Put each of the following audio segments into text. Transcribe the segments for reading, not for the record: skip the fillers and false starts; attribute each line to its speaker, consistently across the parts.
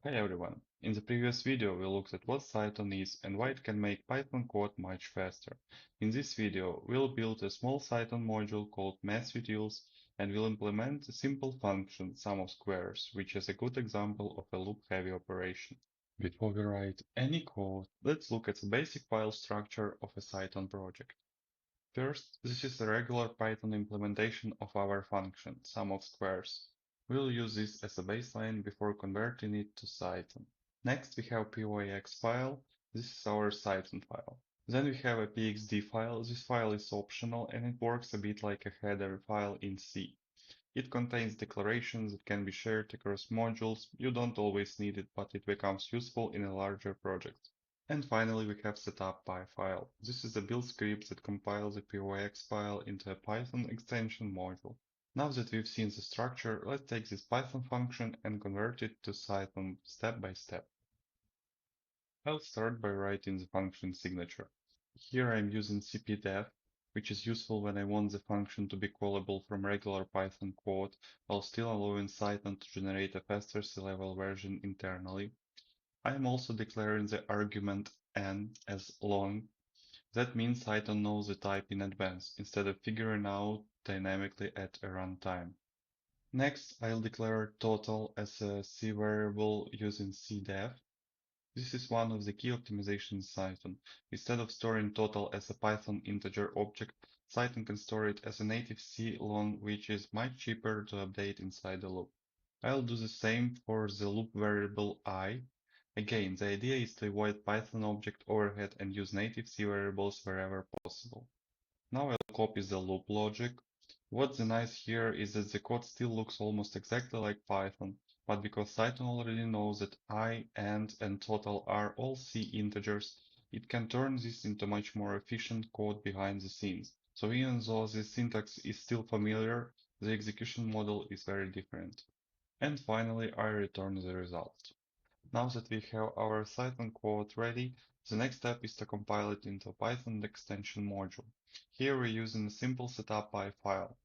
Speaker 1: Hi everyone. In the previous video we looked at what Cython is and why it can make Python code much faster. In this video we'll build a small Cython module called mathUtils and we'll implement a simple function sum of squares, which is a good example of a loop-heavy operation. Before we write any code, let's look at the basic file structure of a Cython project. First, this is a regular Python implementation of our function, sum of squares. We'll use this as a baseline before converting it to Cython. Next, we have pyx file. This is our Cython file. Then we have a pxd file. This file is optional and it works a bit like a header file in C. It contains declarations that can be shared across modules. You don't always need it, but it becomes useful in a larger project. And finally, we have setup.py file. This is a build script that compiles a pyx file into a Python extension module. Now that we've seen the structure, let's take this Python function and convert it to Cython step by step. I'll start by writing the function signature. Here I'm using cpdef, which is useful when I want the function to be callable from regular Python code, while still allowing Cython to generate a faster C-level version internally. I am also declaring the argument n as long. That means Cython knows the type in advance, instead of figuring out dynamically at a runtime. Next, I'll declare total as a C variable using cdef. This is one of the key optimizations in Cython. Instead of storing total as a Python integer object, Cython can store it as a native C long, which is much cheaper to update inside the loop. I'll do the same for the loop variable I. Again, the idea is to avoid Python object overhead and use native C variables wherever possible. Now I'll copy the loop logic. What's nice here is that the code still looks almost exactly like Python, but because Cython already knows that I, and total are all C integers, it can turn this into much more efficient code behind the scenes. So even though the syntax is still familiar, the execution model is very different. And finally, I return the result. Now that we have our Cython code ready, the next step is to compile it into a Python extension module. Here we're using a simple setup.py file.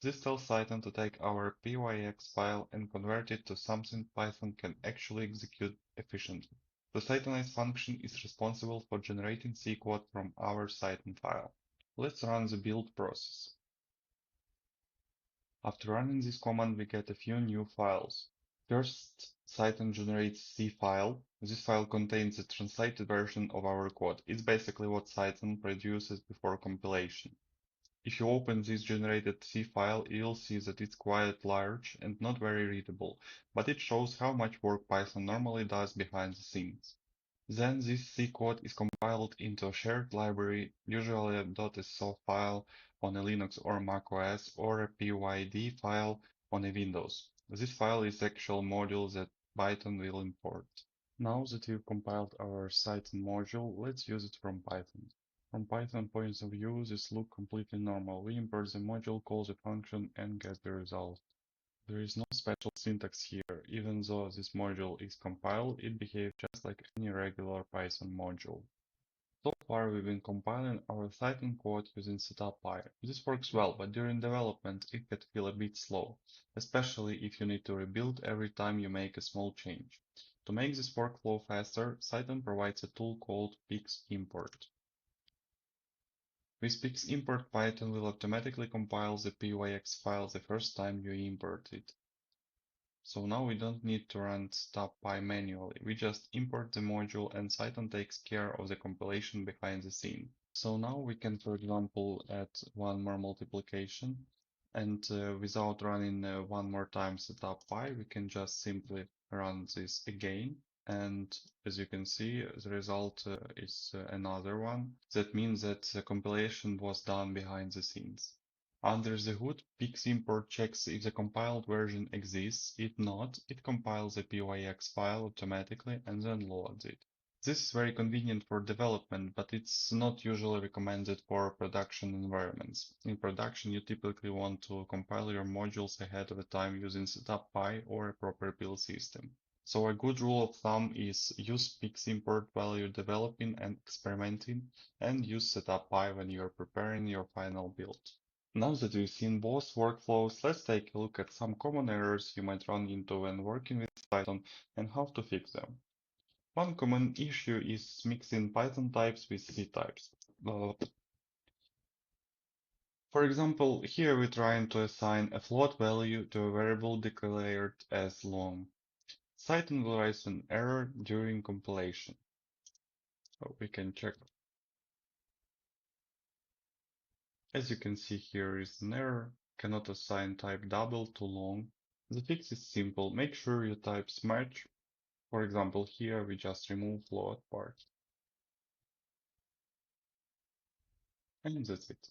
Speaker 1: This tells Cython to take our pyx file and convert it to something Python can actually execute efficiently. The Cythonize function is responsible for generating C code from our Cython file. Let's run the build process. After running this command, we get a few new files. First, Cython generates C file. This file contains a translated version of our code. It's basically what Cython produces before compilation. If you open this generated C file, you'll see that it's quite large and not very readable, but it shows how much work Python normally does behind the scenes. Then this C code is compiled into a shared library, usually a .so file on a Linux or Mac OS, or a pyd file on a Windows. This file is the actual module that Python will import. Now that we've compiled our Cython module, let's use it from Python. From Python point of view, this looks completely normal. We import the module, call the function, and get the result. There is no special syntax here. Even though this module is compiled, it behaves just like any regular Python module. So far we've been compiling our Cython code using setup.py. This works well, but during development it can feel a bit slow, especially if you need to rebuild every time you make a small change. To make this workflow faster, Cython provides a tool called pyximport. With pyximport, Python will automatically compile the pyx file the first time you import it. So now we don't need to run setup.py manually. We just import the module and Cython takes care of the compilation behind the scene. So now we can, for example, add one more multiplication, and without running one more time setup.py, we can just simply run this again. And as you can see, the result is another one. That means that the compilation was done behind the scenes. Under the hood, pyximport checks if the compiled version exists. If not, it compiles the pyx file automatically and then loads it. This is very convenient for development, but it's not usually recommended for production environments. In production, you typically want to compile your modules ahead of time using setup.py or a proper build system. So a good rule of thumb is use pyximport while you're developing and experimenting, and use setup.py when you're preparing your final build. Now that we've seen both workflows, let's take a look at some common errors you might run into when working with Cython and how to fix them. One common issue is mixing Python types with C types. For example, here we're trying to assign a float value to a variable declared as long. Cython will raise an error during compilation. So we can check. As you can see, here is an error. Cannot assign type double to long. The fix is simple. Make sure your types match. For example, here we just remove float part. And that's it.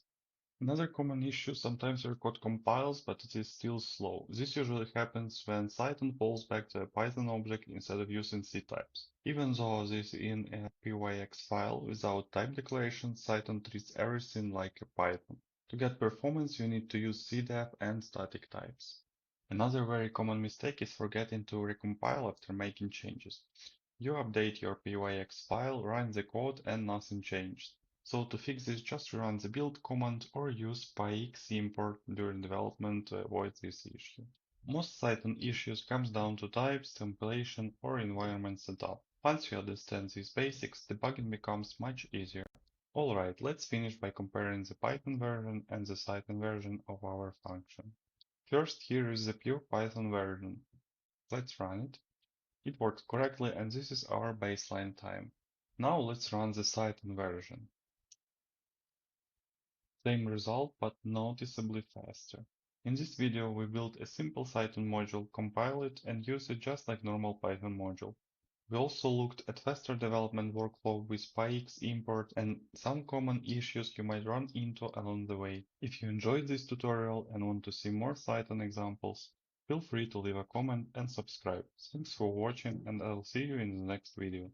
Speaker 1: Another common issue, sometimes your code compiles, but it is still slow. This usually happens when Cython falls back to a Python object instead of using C types. Even though this is in a pyx file without type declaration, Cython treats everything like a Python. To get performance, you need to use cdef and static types. Another very common mistake is forgetting to recompile after making changes. You update your pyx file, run the code, and nothing changed. So to fix this, just run the build command or use pyximport during development to avoid this issue. Most Cython issues comes down to types, compilation, or environment setup. Once you understand these basics, debugging becomes much easier. Alright, let's finish by comparing the Python version and the Cython version of our function. First, here is the pure Python version. Let's run it. It works correctly and this is our baseline time. Now let's run the Cython version. Same result, but noticeably faster. In this video, we built a simple Cython module, compile it, and use it just like normal Python module. We also looked at faster development workflow with pyximport and some common issues you might run into along the way. If you enjoyed this tutorial and want to see more Cython examples, feel free to leave a comment and subscribe. Thanks for watching, and I'll see you in the next video.